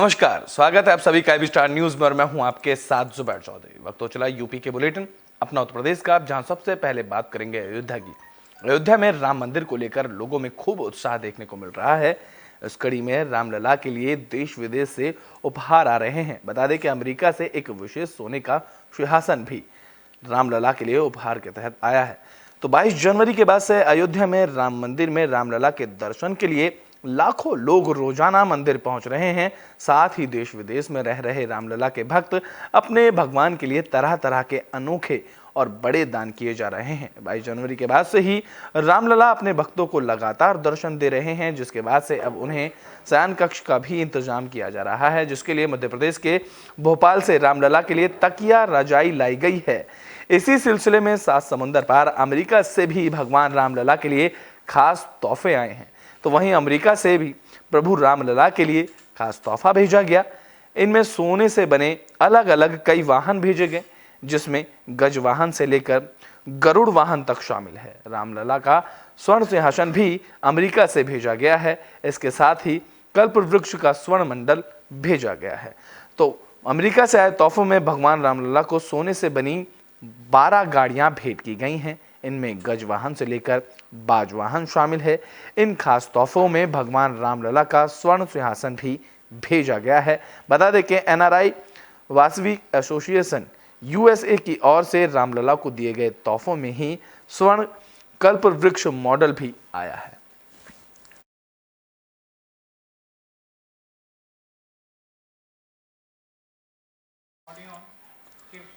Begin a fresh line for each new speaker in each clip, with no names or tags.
नमस्कार, स्वागत है आप सभी का IB स्टार न्यूज में और मैं हूं आपके साथ जुबैर चौधरी। वक्त तो चला यूपी के बुलेटिन अपना उत्तर प्रदेश का, जहां सबसे पहले बात करेंगे अयोध्या की। अयोध्या में राम मंदिर को लेकर लोगों में खूब उत्साह देखने को मिल रहा है। इस कड़ी में रामलला के लिए देश विदेश से उपहार आ रहे हैं। बता दें कि अमेरिका से एक विशेष सोने का सिंहासन भी रामलला के लिए उपहार के तहत आया है। तो 22 जनवरी के बाद से अयोध्या में राम मंदिर में रामलला के दर्शन के लिए लाखों लोग रोजाना मंदिर पहुंच रहे हैं। साथ ही देश विदेश में रह रहे रामलला के भक्त अपने भगवान के लिए तरह तरह के अनोखे और बड़े दान किए जा रहे हैं। 22 जनवरी के बाद से ही रामलला अपने भक्तों को लगातार दर्शन दे रहे हैं, जिसके बाद से अब उन्हें शयन कक्ष का भी इंतजाम किया जा रहा है, जिसके लिए मध्य प्रदेश के भोपाल से रामलला के लिए तकिया रजाई लाई गई है। इसी सिलसिले में 7 समुंदर पार अमेरिका से भी भगवान रामलला के लिए खास तोहफे आए हैं। तो वहीं अमेरिका से भी प्रभु रामलला के लिए खास तोहफा भेजा गया। इनमें सोने से बने अलग अलग कई वाहन भेजे गए, जिसमें गज वाहन से लेकर गरुड़ वाहन तक शामिल है। रामलला का स्वर्ण सिंहासन भी अमेरिका से भेजा गया है। इसके साथ ही कल्प वृक्ष का स्वर्ण मंडल भेजा गया है। तो अमेरिका से आए तोहफों में भगवान रामलला को सोने से बनी 12 गाड़ियां भेंट की गई हैं। इनमें गज वाहन से लेकर बाज वाहन शामिल है। इन खास तोहफों में भगवान रामलला का स्वर्ण सिंहासन भी भेजा गया है। बता दें कि NRI वासवी एसोसिएशन USA की ओर से रामलला को दिए गए तोहफों में ही स्वर्ण कल्प वृक्ष मॉडल भी आया है।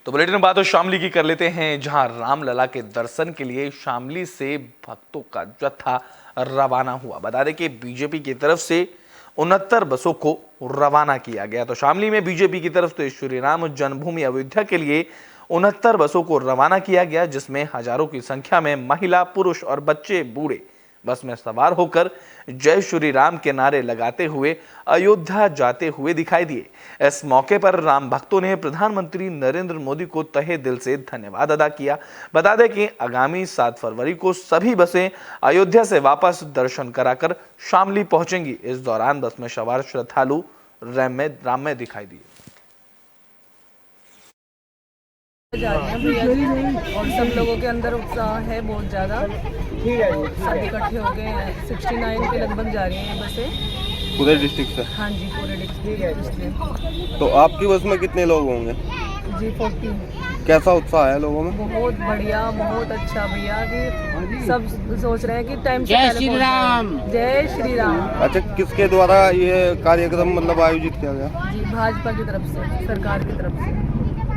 तो बुलेटिन में बात शामली की कर लेते हैं, जहां रामलला के दर्शन के लिए शामली से भक्तों का जत्था रवाना हुआ। बता दें कि बीजेपी की तरफ से 69 बसों को रवाना किया गया। तो शामली में बीजेपी की तरफ से श्री राम जन्मभूमि अयोध्या के लिए 69 बसों को रवाना किया गया, जिसमें हजारों की संख्या में महिला, पुरुष और बच्चे बूढ़े बस में सवार होकर जय श्री राम के नारे लगाते हुए अयोध्या जाते हुए दिखाई दिए। इस मौके पर राम भक्तों ने प्रधानमंत्री नरेंद्र मोदी को तहे दिल से धन्यवाद अदा किया। बता दें कि आगामी 7 फरवरी को सभी बसें अयोध्या से वापस दर्शन कराकर शामली पहुंचेंगी। इस दौरान बस में सवार श्रद्धालु राम में दिखाई दिए।
जा रहे हैं भैया जी, और सब लोगों के अंदर उत्साह है बहुत ज़्यादा। सब इकट्ठे हो गए हैं। 69 के लगभग जा रही हैं ये बसें
पूरे डिस्ट्रिक्ट से।
हाँ जी, पूरे डिस्ट्रिक्ट से।
तो आपकी बस में कितने लोग होंगे?
जी 40।
कैसा उत्साह है लोगों में?
बहुत बढ़िया, बहुत अच्छा भैया कि सब सोच रहे हैं कि टाइम से
जय श्री राम।
जय श्री राम।
अच्छा, किसके द्वारा ये कार्यक्रम मतलब आयोजित किया गया?
जी भाजपा की तरफ से, सरकार की तरफ से।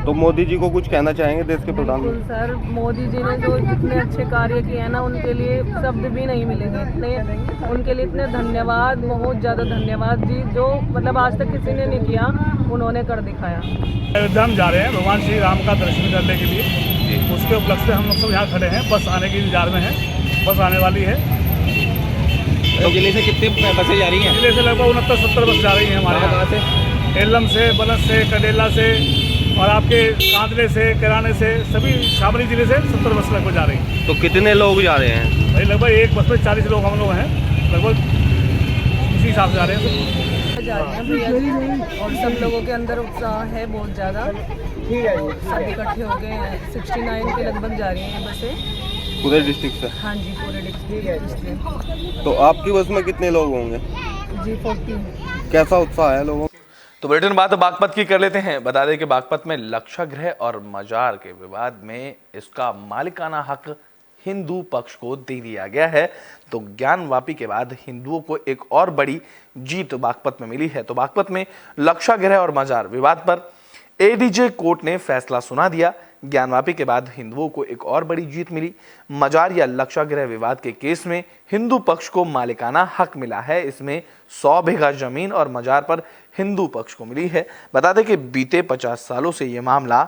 तो मोदी जी को कुछ कहना चाहेंगे देश के प्रधानमंत्री?
बिल्कुल सर, मोदी जी ने जो इतने अच्छे कार्य किए हैं ना, उनके लिए शब्द भी नहीं मिलेंगे। इतने उनके लिए इतने धन्यवाद, बहुत ज़्यादा धन्यवाद जी, जो मतलब आज तक किसी ने नहीं किया, उन्होंने कर दिखाया।
अयोध्या हम जा रहे हैं भगवान श्री राम का दर्शन करने के लिए। उसके उपलक्ष्य से हम लोग सब यहाँ खड़े हैं। बस आने के इंतजार में है, बस आने वाली है।
तो जिले से कितने बसें जा रही हैं?
जिले से लगभग 69-70 बस जा रही हैं हमारे यहाँ से। एलम से, बलस से, कडेला से और आपके कांदले से, किराने से, सभी शामली जिले से 70 बस लगभग जा रही हैं।
तो कितने लोग जा रहे हैं?
भाई लगभग एक बस में 40 लोग हम लोग हैं, लगभग उसी हिसाब से जा रहे हैं।
जा रहे हैं भैया जी, और सब लोगों के अंदर उत्साह है बहुत ज़्यादा। सब इकट्ठे हो गए हैं। 69 के लगभग जा रही हैं ये बसें
पूरे डिस्ट्रिक्ट से।
हाँ जी, पूरे डिस्ट्रिक्ट से।
तो आपकी बस में कितने लोग होंगे?
जी 40।
कैसा उत्साह है लोगों में?
तो बुलेटिन बात बागपत की कर लेते हैं। बता दें कि बागपत में लक्षागृह और मजार के विवाद में इसका मालिकाना हक हिंदू पक्ष को दे दिया गया है। तो ज्ञानवापी के बाद हिंदुओं को एक और बड़ी जीत बागपत में मिली है। तो बागपत में लक्षागृह और मजार विवाद पर ADJ कोर्ट ने फैसला सुना दिया। ज्ञानवापी के बाद हिंदुओं को एक और बड़ी जीत मिली। मजार या लक्षागृह विवाद के केस में हिंदू पक्ष को मालिकाना हक मिला है। इसमें 100 बीघा जमीन और मजार पर हिंदू पक्ष को मिली है। बता दें कि बीते 50 सालों से यह मामला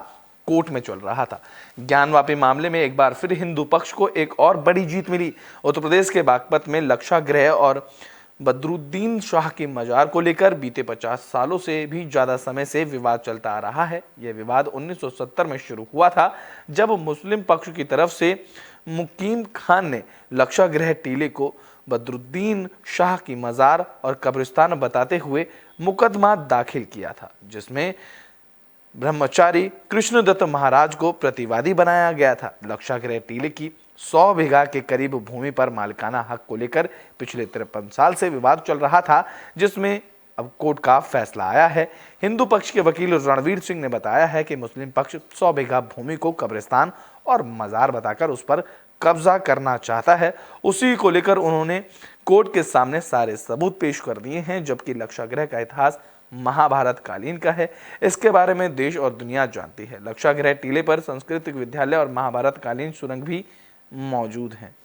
कोर्ट में चल रहा था। ज्ञानवापी मामले में एक बार फिर हिंदू पक्ष को एक और बड़ी जीत मिली। उत्तर प्रदेश के बागपत में लक्षागृह और बदरुद्दीन शाह की मजार को लेकर बीते 50 सालों से भी ज्यादा समय से विवाद चलता आ रहा है। यह विवाद 1970 में शुरू हुआ था, जब मुस्लिम पक्ष की तरफ से मुकीम खान ने लक्षागृह टीले को बदरुद्दीन शाह की मजार और कब्रिस्तान बताते हुए मुकदमा दाखिल किया था, जिसमें ब्रह्मचारी कृष्णदत्त महाराज को प्रतिवादी बनाया गया था। लक्षागृह टीले की 100 बीघा के करीब भूमि पर मालिकाना हक को लेकर पिछले 53 साल से विवाद चल रहा था, जिसमें अब कोर्ट का फैसला आया है। हिंदू पक्ष के वकील रणवीर सिंह ने बताया है कि मुस्लिम पक्ष 100 बीघा भूमि को कब्रिस्तान और मजार बताकर उस पर कब्जा करना चाहता है। उसी को लेकर उन्होंने कोर्ट के सामने सारे सबूत पेश कर दिए हैं, जबकि लक्षागृह का इतिहास महाभारत कालीन का है। इसके बारे में देश और दुनिया जानती है। लक्षागृह टीले पर सांस्कृतिक विद्यालय और महाभारत कालीन सुरंग भी मौजूद हैं।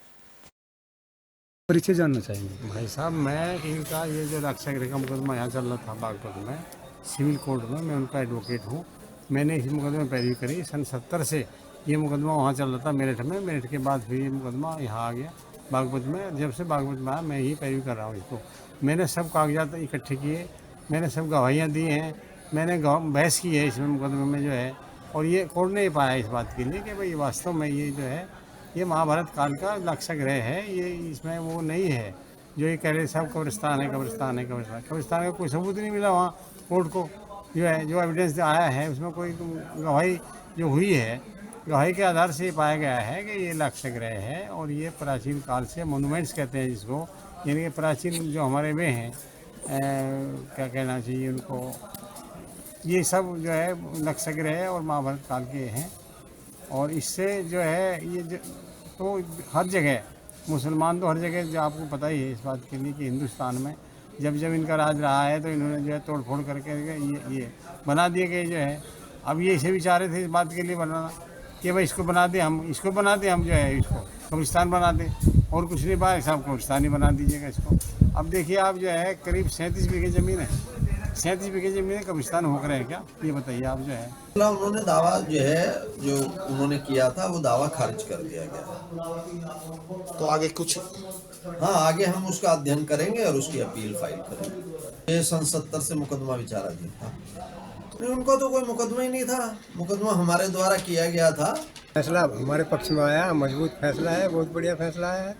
परिचय जानना चाहेंगे।
भाई साहब, मैं इनका ये जो लक्षागृह का मुकदमा यहाँ चल रहा था बागपत में सिविल कोर्ट में, मैं उनका एडवोकेट हूँ। मैंने इस मुकदमे में पैरवी करी। सन 70 से ये मुकदमा वहाँ चल रहा था मेरठ में। मेरठ के बाद फिर ये मुकदमा यहाँ आ गया बागपत में। जब से बागपत में आया मैं ही पैरवी कर रहा हूँ इसको। मैंने सब कागजात इकट्ठे किए, मैंने सब गवाहियाँ दी हैं, मैंने बहस की है इसमें मुकदमे में जो है। और ये कोर्ट ने पाया इस बात के लिए कि भाई वास्तव में ये जो है ये महाभारत काल का लक्षागृह है। ये इसमें वो नहीं है जो ये कह रहे सब कब्रिस्तान है, कब्रिस्तान है, कब्रिस्तान। कब्रिस्तान का कोई सबूत नहीं मिला वहाँ कोर्ट को। जो है जो एविडेंस आया है उसमें कोई गवाही जो हुई है, गवाही के आधार से ये पाया गया है कि ये लक्षागृह है। और ये प्राचीन काल से मोनूमेंट्स कहते हैं जिसको, यानी कि प्राचीन जो हमारे में हैं, क्या कहना चाहिए उनको, ये सब जो है लक्षागृह और महाभारत काल के हैं। और इससे जो है ये तो हर जगह मुसलमान तो हर जगह जो आपको पता ही है इस बात के लिए कि हिंदुस्तान में जब जब इनका राज रहा है तो इन्होंने जो है तोड़ फोड़ करके ये बना दिए गए जो है। अब ये इसे भी चाह रहे थे इस बात के लिए बनाना कि भाई इसको बना दे, हम इसको बना दें, हम जो है इसको कब्रिस्तान बना दें और कुछ नहीं पाए साहब, कब्रिस्तान ही बना दीजिएगा इसको। अब देखिए आप जो है करीब 37 बीघे ज़मीन है, 37 बीघे ज़मीन कब्रिस्तान हो रहे हैं क्या, ये बताइए आप जो है।
उन्होंने दावा जो है जो उन्होंने किया था वो दावा खारिज कर दिया गया।
तो आगे कुछ
हाँ, आगे हम उसका अध्ययन करेंगे और उसकी अपील फाइल करेंगे। ये सन 70 से मुकदमा विचाराधीन था। नहीं, उनको तो कोई मुकदमा ही नहीं था, मुकदमा हमारे द्वारा किया गया था।
फैसला हमारे पक्ष में आया, मजबूत फैसला है, बहुत बढ़िया फैसला है।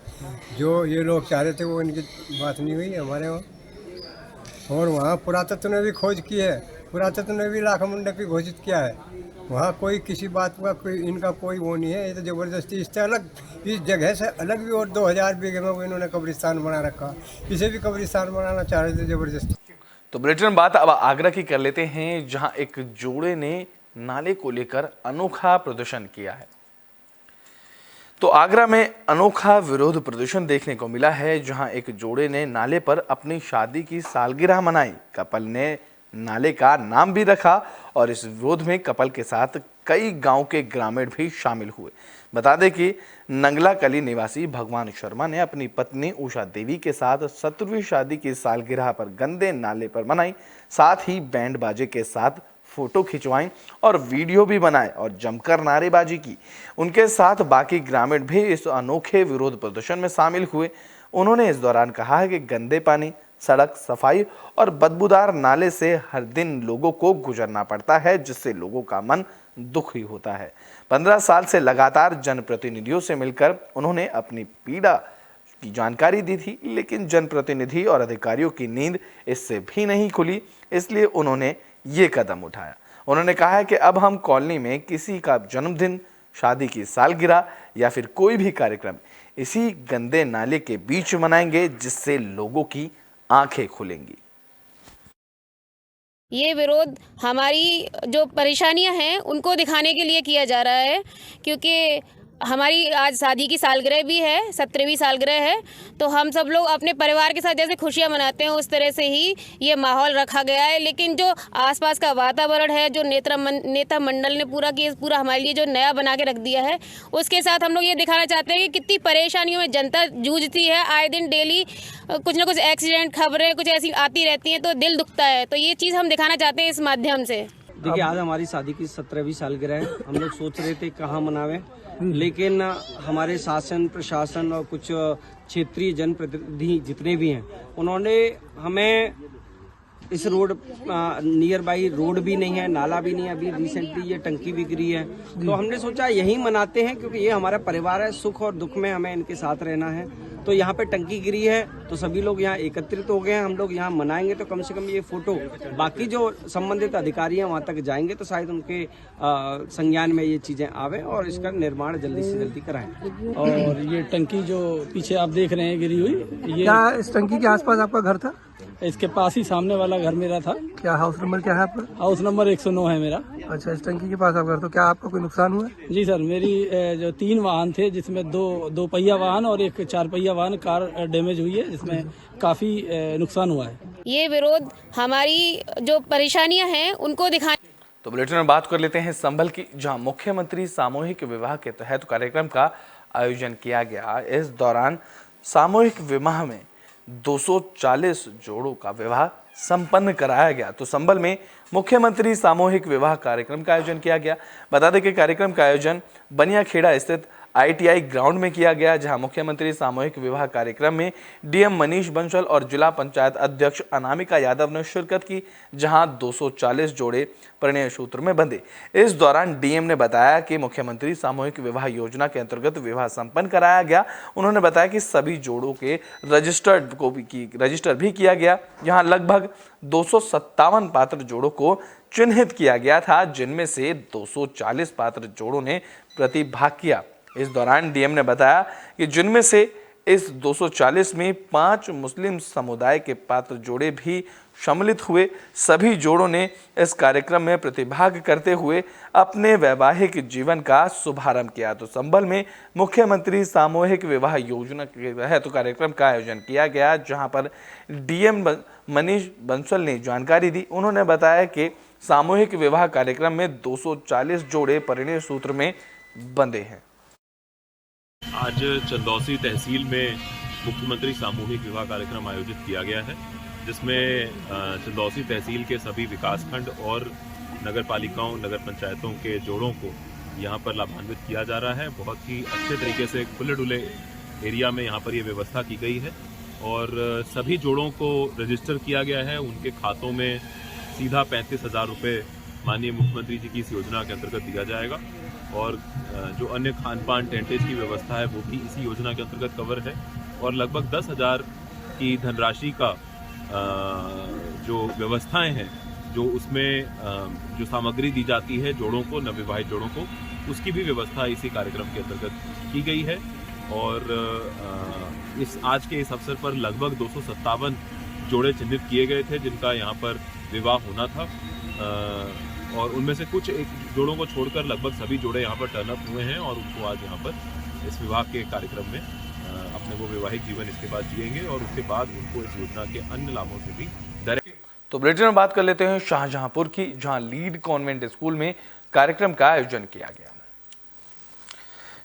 जो ये लोग चाह रहे थे वो इनकी बात नहीं हुई हमारे वहाँ। और वहाँ पुरातत्व ने भी खोज की है, पुरातत्व ने भी लाखा मंडपी घोषित किया है। वहाँ कोई किसी बात का कोई इनका कोई वो नहीं है। ये तो ज़बरदस्ती इससे अलग, इस जगह से अलग भी और 2000 बीघे में इन्होंने कब्रिस्तान बना रखा, इसे भी कब्रिस्तान बनाना चाह रहे थे ज़बरदस्ती।
तो ब्रिटेन बात अब आगरा की कर लेते हैं, जहां एक जोड़े ने नाले को लेकर अनोखा प्रदर्शन किया है। तो आगरा में अनोखा विरोध प्रदर्शन देखने को मिला है, जहां एक जोड़े ने नाले पर अपनी शादी की सालगिरह मनाई। कपल ने नाले का नाम भी रखा और इस विरोध में कपल के साथ कई गांव के ग्रामीण भी शामिल हुए। बता दें कि नंगला कली निवासी भगवान शर्मा ने अपनी पत्नी उषा देवी के साथ 17वीं शादी की सालगिरह पर गंदे नाले पर मनाई। साथ ही बैंड बाजे के साथ फोटो खिंचवाई और वीडियो भी बनाए और जमकर नारेबाजी की। उनके साथ बाकी ग्रामीण भी इस अनोखे विरोध प्रदर्शन में शामिल हुए। उन्होंने इस दौरान कहा है कि गंदे पानी, सड़क सफाई और बदबूदार नाले से हर दिन लोगों को गुजरना पड़ता है, जिससे लोगों का मन दुखी होता है। 15 साल से लगातार जनप्रतिनिधियों से मिलकर उन्होंने अपनी पीड़ा की जानकारी दी थी, लेकिन जनप्रतिनिधि और अधिकारियों की नींद इससे भी नहीं खुली, इसलिए उन्होंने ये कदम उठाया। उन्होंने कहा है कि अब हम कॉलोनी में किसी का जन्मदिन, शादी की सालगिरह या फिर कोई भी कार्यक्रम इसी गंदे नाले के बीच मनाएंगे, जिससे लोगों की आंखें खुलेंगी।
ये विरोध हमारी जो परेशानियां हैं उनको दिखाने के लिए किया जा रहा है, क्योंकि हमारी आज शादी की सालगिरह भी है, 17वीं सालगिरह है। तो हम सब लोग अपने परिवार के साथ जैसे खुशियां मनाते हैं उस तरह से ही ये माहौल रखा गया है। लेकिन जो आसपास का वातावरण है, जो नेता मंडल ने पूरा हमारे लिए जो नया बना के रख दिया है, उसके साथ हम लोग ये दिखाना चाहते हैं कि कितनी परेशानियों में जनता जूझती है। आए दिन डेली कुछ ना कुछ एक्सीडेंट खबरें कुछ ऐसी आती रहती हैं, तो दिल दुखता है। तो ये चीज़ हम दिखाना चाहते हैं इस माध्यम से।
देखिए, आज हमारी शादी की 17वीं सालगिरह है। हम लोग सोच रहे थे कहाँ मनावें, लेकिन हमारे शासन प्रशासन और कुछ क्षेत्रीय जनप्रतिनिधि जितने भी हैं, उन्होंने हमें इस रोड नियर बाई रोड भी नहीं है, नाला भी नहीं है, अभी रिसेंटली ये टंकी भी गिरी है, तो हमने सोचा यहीं मनाते हैं, क्योंकि ये हमारा परिवार है, सुख और दुख में हमें इनके साथ रहना है तो यहाँ पे टंकी गिरी है तो सभी लोग यहाँ एकत्रित हो गए हैं। हम लोग यहाँ मनाएंगे तो कम से कम ये फोटो बाकी जो संबंधित अधिकारी हैं वहाँ तक जाएंगे तो शायद उनके संज्ञान में ये चीजें आवे और इसका निर्माण जल्दी से जल्दी कराएं।
और ये टंकी जो पीछे आप देख रहे हैं गिरी हुई, ये
क्या इस टंकी के आसपास आपका घर था?
इसके पास ही सामने वाला घर मेरा था।
क्या हाउस नंबर क्या है आपका?
हाउस नंबर 109 है मेरा।
अच्छा, इस टंकी के पास आपका घर, तो क्या आपका कोई नुकसान हुआ?
जी सर, मेरी जो 3 वाहन थे जिसमें दो पहिया वाहन और एक 4 पहिया वाहन कार डैमेज हुई है, जिसमें काफी नुकसान हुआ है।
ये विरोध हमारी जो परेशानियां हैं उनको दिखाने।
तो बुलेटिन में बात कर लेते हैं संभल की, जहां मुख्यमंत्री सामूहिक विवाह के तहत कार्यक्रम का आयोजन किया गया। इस दौरान सामूहिक विवाह में 240 जोड़ों का विवाह संपन्न कराया गया। तो संभल में मुख्यमंत्री सामूहिक विवाह कार्यक्रम का आयोजन किया गया। बता दें कि कार्यक्रम का आयोजन बनियाखेड़ा स्थित ITI ग्राउंड में किया गया, जहां मुख्यमंत्री सामूहिक विवाह कार्यक्रम में DM मनीष बंसल और जिला पंचायत अध्यक्ष अनामिका यादव ने शिरकत की, जहां 240 जोड़े परिणय सूत्र में बंधे। इस दौरान DM ने बताया कि मुख्यमंत्री सामूहिक विवाह योजना के अंतर्गत विवाह संपन्न कराया गया। उन्होंने बताया कि सभी जोड़ों के रजिस्टर भी किया गया। यहाँ लगभग 257 पात्र जोड़ों को चिन्हित किया गया था, जिनमें से 240 पात्र जोड़ों ने प्रतिभाग किया। इस दौरान DM ने बताया कि जिनमें से इस 240 में 5 मुस्लिम समुदाय के पात्र जोड़े भी सम्मिलित हुए। सभी जोड़ों ने इस कार्यक्रम में प्रतिभाग करते हुए अपने वैवाहिक जीवन का शुभारंभ किया। तो संभल में मुख्यमंत्री सामूहिक विवाह योजना के तहत कार्यक्रम का आयोजन किया गया, जहां पर DM मनीष बंसल ने जानकारी दी। उन्होंने बताया कि सामूहिक विवाह कार्यक्रम में 240 जोड़े परिणय सूत्र में बंधे हैं।
आज चंदौसी तहसील में मुख्यमंत्री सामूहिक विवाह कार्यक्रम आयोजित किया गया है, जिसमें चंदौसी तहसील के सभी विकासखंड और नगर पालिकाओं, नगर पंचायतों के जोड़ों को यहाँ पर लाभान्वित किया जा रहा है। बहुत ही अच्छे तरीके से खुले डुले एरिया में यहाँ पर ये व्यवस्था की गई है और सभी जोड़ों को रजिस्टर किया गया है। उनके खातों में सीधा 35,000 रुपये माननीय मुख्यमंत्री जी की इस योजना के अंतर्गत दिया जाएगा और जो अन्य खान पान टेंटेज की व्यवस्था है वो भी इसी योजना के अंतर्गत कवर है और लगभग 10,000 की धनराशि का जो व्यवस्थाएं हैं, जो उसमें जो सामग्री दी जाती है जोड़ों को, नवविवाहित जोड़ों को, उसकी भी व्यवस्था इसी कार्यक्रम के अंतर्गत की गई है। और आज के इस अवसर पर लगभग 257 जोड़े चिन्हित किए गए थे जिनका यहाँ पर विवाह होना था और उनमें से कुछ एक जोड़ों को छोड़कर लगभग सभी जोड़े यहाँ पर टर्न अप हुए हैं और उनको आज यहाँ पर इस विवाह के कार्यक्रम में अपने वो वैवाहिक जीवन इसके बाद जिएंगे और उसके बाद उनको इस योजना के अन्य लाभों से भी डायरेक्ट।
तो बुलेटिन में बात कर लेते हैं शाहजहांपुर की, जहां लीड कॉन्वेंट स्कूल में कार्यक्रम का आयोजन किया गया।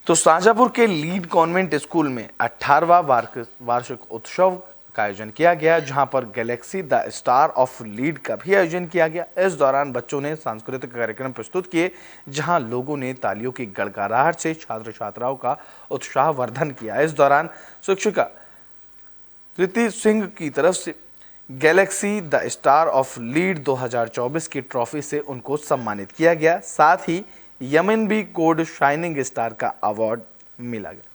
तो शाहजहांपुर के लीड कॉन्वेंट स्कूल में 18वां वार्षिक उत्सव का आयोजन किया गया, जहां पर Galaxy the star of lead का भी आयोजन किया गया। इस दौरान बच्चों ने सांस्कृतिक कार्यक्रम प्रस्तुत किए, जहां लोगों ने तालियों की गड़गड़ाहट से छात्र छात्राओं का उत्साहवर्धन किया। इस दौरान शिक्षिका कृति सिंह की तरफ से Galaxy the star of lead 2024 की ट्रॉफी से उनको सम्मानित किया गया। साथ ही YMNB कोड शाइनिंग स्टार का अवार्ड मिला गया।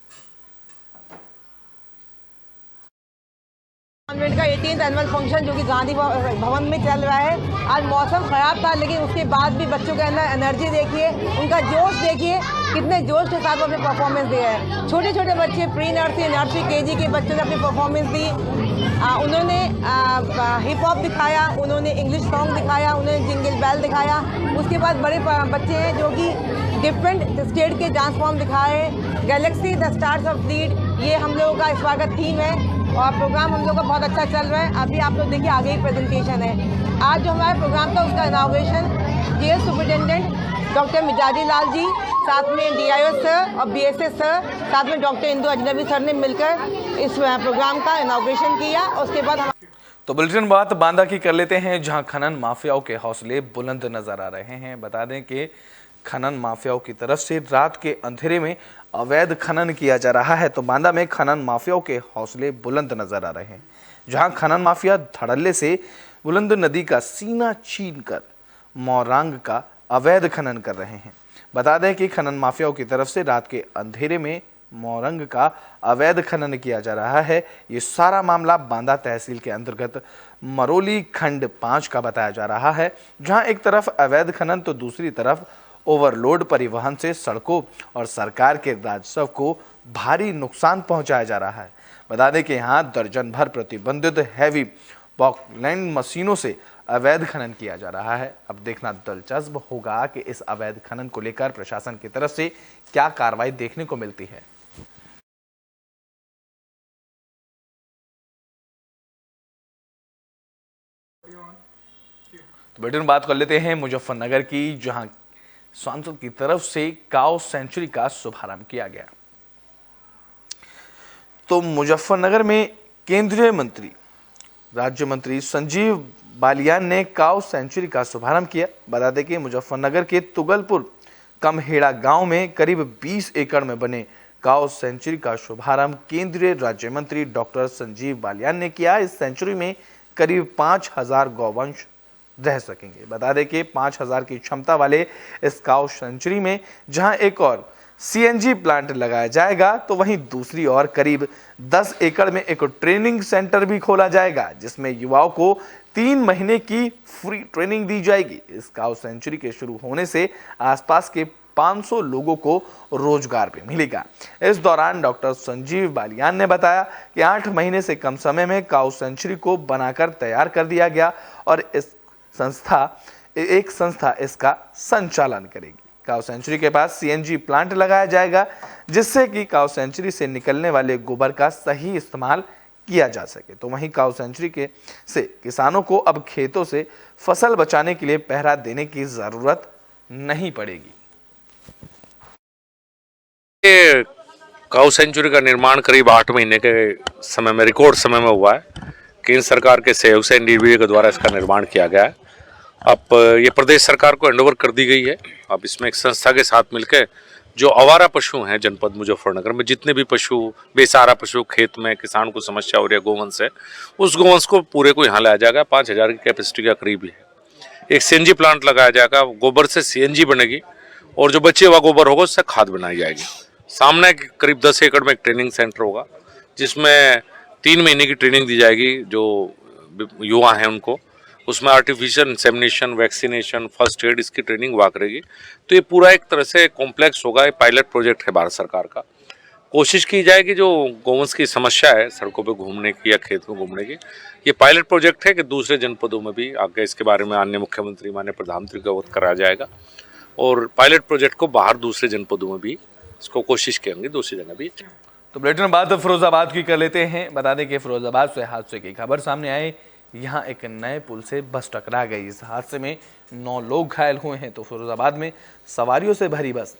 कॉन्वेंट का 18th एनुअल फंक्शन जो कि गांधी भवन में चल रहा है। आज मौसम खराब था, लेकिन उसके बाद भी बच्चों के अंदर एनर्जी देखिए, उनका जोश देखिए, कितने जोश के साथ वो अपने परफॉर्मेंस दिया है। छोटे छोटे बच्चे प्री नर्सरी, नर्सरी, KG के बच्चों ने अपनी परफॉर्मेंस दी। उन्होंने हिप हॉप दिखाया, उन्होंने इंग्लिश सॉन्ग दिखाया, उन्होंने जिंगल बेल दिखाया। उसके बाद बड़े बच्चे हैं जो कि डिफरेंट स्टेट के डांस फॉर्म दिखाए। Galaxy the stars of lead, ये हम लोगों का इस बार का थीम है और प्रोग्राम हम लोग का बहुत अच्छा चल रहा है। अभी आप लोग देखिए आगे ही प्रेजेंटेशन है। आज जो हमारा प्रोग्राम था उसका inauguration GS superintendent doctor मिजाजी Lal ji, साथ में DIO सर और BSS सर, साथ में डॉक्टर इंदु अजनबी सर ने मिलकर इस प्रोग्राम का इनाग्रेशन किया। उसके बाद
तो बुलेटिन बात बांदा की कर लेते हैं, जहां खनन माफियाओं के हौसले बुलंद नजर आ रहे हैं। बता दें कि खनन माफियाओं की तरफ से रात के अंधेरे में अवैध खनन किया जा रहा है। तो बांदा में खनन माफियाओं के हौसले बुलंद नजर आ रहे हैं, जहां खनन माफिया धड़ल्ले से बुलंद नदी का सीना छीनकर मोरांग का अवैध खनन कर रहे हैं। बता दें कि खनन माफियाओं की तरफ से रात के अंधेरे में मोरंग का अवैध खनन किया जा रहा है। ये सारा मामला बांदा तहसील के अंतर्गत मरोली खंड 5 का बताया जा रहा है, जहां एक तरफ अवैध खनन तो दूसरी तरफ ओवरलोड परिवहन से सड़कों और सरकार के राजस्व को भारी नुकसान पहुंचाया जा रहा है। बता दें कि यहाँ दर्जन भर प्रतिबंधित हैवी पॉकलैंड मशीनों से अवैध खनन किया जा रहा है। अब देखना दिलचस्प होगा कि इस अवैध खनन को लेकर प्रशासन की तरफ से क्या कार्रवाई देखने को मिलती है। तो बेटे बात कर लेते हैं मुजफ्फरनगर की, जहां सांसद की तरफ से काऊ सेंचुरी का शुभारंभ किया गया। तो मुजफ्फरनगर में केंद्रीय मंत्री राज्य मंत्री संजीव बालियान ने काऊ सेंचुरी का शुभारंभ किया। बता दें कि मुजफ्फरनगर के तुगलपुर कमहेड़ा गांव में करीब 20 एकड़ में बने काऊ सेंचुरी का शुभारंभ केंद्रीय राज्य मंत्री डॉक्टर संजीव बालियान ने किया। इस सेंचुरी में करीब 5000 गौवंश रह सकेंगे। बता दें कि 5000 की क्षमता वाले इस काऊ सेंचुरी में जहां एक और सीएनजी प्लांट लगाया जाएगा, तो वहीं दूसरी ओर करीब 10 एकड़ में एक ट्रेनिंग सेंटर भी खोला जाएगा, जिसमें युवाओं को 3 महीने की फ्री ट्रेनिंग दी जाएगी। इस काऊ सेंचुरी के शुरू होने से आसपास के 500 लोगों को रोजगार भी मिलेगा। इस दौरान डॉक्टर संजीव बालियान ने बताया कि 8 महीने से कम समय में काऊ सेंचुरी को बनाकर तैयार कर दिया गया और एक संस्था इसका संचालन करेगी। काऊ सेंचुरी के पास सीएनजी प्लांट लगाया जाएगा, जिससे कि काऊ सेंचुरी से निकलने वाले गोबर का सही इस्तेमाल किया जा सके। तो वहीं काऊ सेंचुरी से किसानों को अब खेतों से फसल बचाने के लिए पहरा देने की जरूरत नहीं पड़ेगी।
काऊ सेंचुरी का निर्माण करीब 8 महीने के समय में, रिकॉर्ड समय में हुआ है। केंद्र सरकार के सहयोग से एनडीडीबी के द्वारा इसका निर्माण किया गया है। अब ये प्रदेश सरकार को हैंडओवर कर दी गई है। अब इसमें एक संस्था के साथ मिलकर जो आवारा पशु हैं जनपद मुजफ्फरनगर में, जितने भी पशु बेसहारा पशु खेत में किसान को समस्या हो रही है गोवंश है, उस गोवंश को पूरे को यहाँ लाया जाएगा। 5000 की कैपेसिटी का करीब है। एक सीएनजी प्लांट लगाया जाएगा, गोबर से सीएनजी बनेगी और जो बचे हुआ गोबर होगा उससे खाद बनाई जाएगी। सामने करीब 10 एकड़ में एक ट्रेनिंग सेंटर होगा, जिसमें 3 महीने की ट्रेनिंग दी जाएगी जो युवा हैं उनको। उसमें artificial insemination, vaccination, first aid, इसकी ट्रेनिंग हुआ करेगी। तो ये पूरा एक तरह से कॉम्प्लेक्स होगा। ये पायलट प्रोजेक्ट है भारत सरकार का। कोशिश की जाएगी जो गोवंश की समस्या है सड़कों पे घूमने की या खेत में घूमने की, ये पायलट प्रोजेक्ट है कि दूसरे जनपदों में भी आगे इसके बारे में अन्य मुख्यमंत्री, माननीय प्रधानमंत्री को अवगत कराया जाएगा और पायलट प्रोजेक्ट को बाहर दूसरे जनपदों में भी इसको कोशिश करेंगे, दूसरी जगह भी।
तो बुलेटिन में बात फिरोजाबाद की कर लेते हैं। बता दें कि फिरोजाबाद से हादसे की खबर सामने आई। यहाँ एक नए पुल से बस टकरा गई। इस हादसे में 9 लोग घायल हुए हैं। तो फिरोजाबाद में सवारियों से भरी बस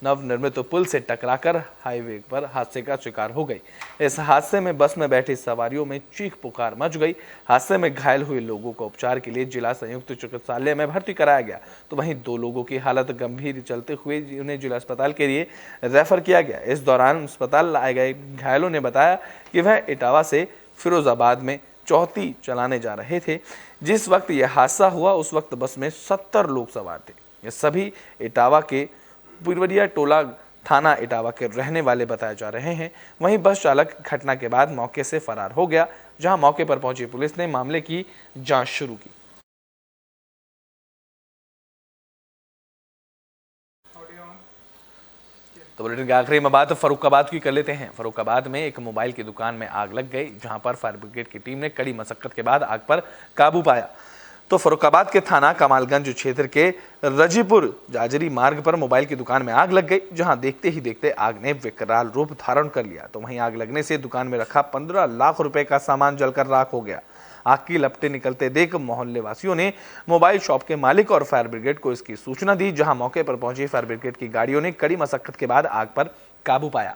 नवनिर्मित पुल से टकराकर हाईवे पर हादसे का शिकार हो गई। इस हादसे में बस में बैठी सवारियों में चीख पुकार मच गई। हादसे में घायल हुए लोगों को उपचार के लिए जिला संयुक्त चिकित्सालय में भर्ती कराया गया। तो वहीं 2 लोगों की हालत गंभीर चलते हुए उन्हें जिला अस्पताल के लिए रेफर किया गया। इस दौरान अस्पताल लाए गए घायलों ने बताया कि वह इटावा से फिरोजाबाद में चौथी चलाने जा रहे थे। जिस वक्त यह हादसा हुआ उस वक्त बस में 70 लोग सवार थे। ये सभी इटावा के पुरवरिया टोला थाना इटावा के रहने वाले बताए जा रहे हैं। वहीं बस चालक घटना के बाद मौके से फरार हो गया। जहां मौके पर पहुंची पुलिस ने मामले की जांच शुरू की। तो बुलेटिन की आखिरी में बात फरुखाबाद की कर लेते हैं। फरुखाबाद में एक मोबाइल की दुकान में आग लग गई, जहां पर फायर ब्रिगेड की टीम ने कड़ी मशक्कत के बाद आग पर काबू पाया। तो फरुखाबाद के थाना कमालगंज क्षेत्र के रजीपुर जाजरी मार्ग पर मोबाइल की दुकान में आग लग गई, जहां देखते ही देखते आग ने विकराल रूप धारण कर लिया। तो वहीं आग लगने से दुकान में रखा 15 लाख रुपए का सामान जलकर राख हो गया। आग की लपटें निकलते देख मोहल्ले वासियों ने मोबाइल शॉप के मालिक और फायर ब्रिगेड को इसकी सूचना दी। जहां मौके पर पहुंची फायर ब्रिगेड की गाड़ियों ने कड़ी मशक्कत के बाद आग पर काबू पाया।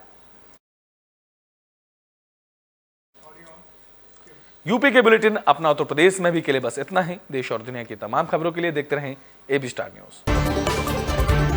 यूपी के बुलेटिन अपना उत्तर प्रदेश में भी के लिए बस इतना ही। देश और दुनिया की तमाम खबरों के लिए देखते रहें एबी स्टार न्यूज।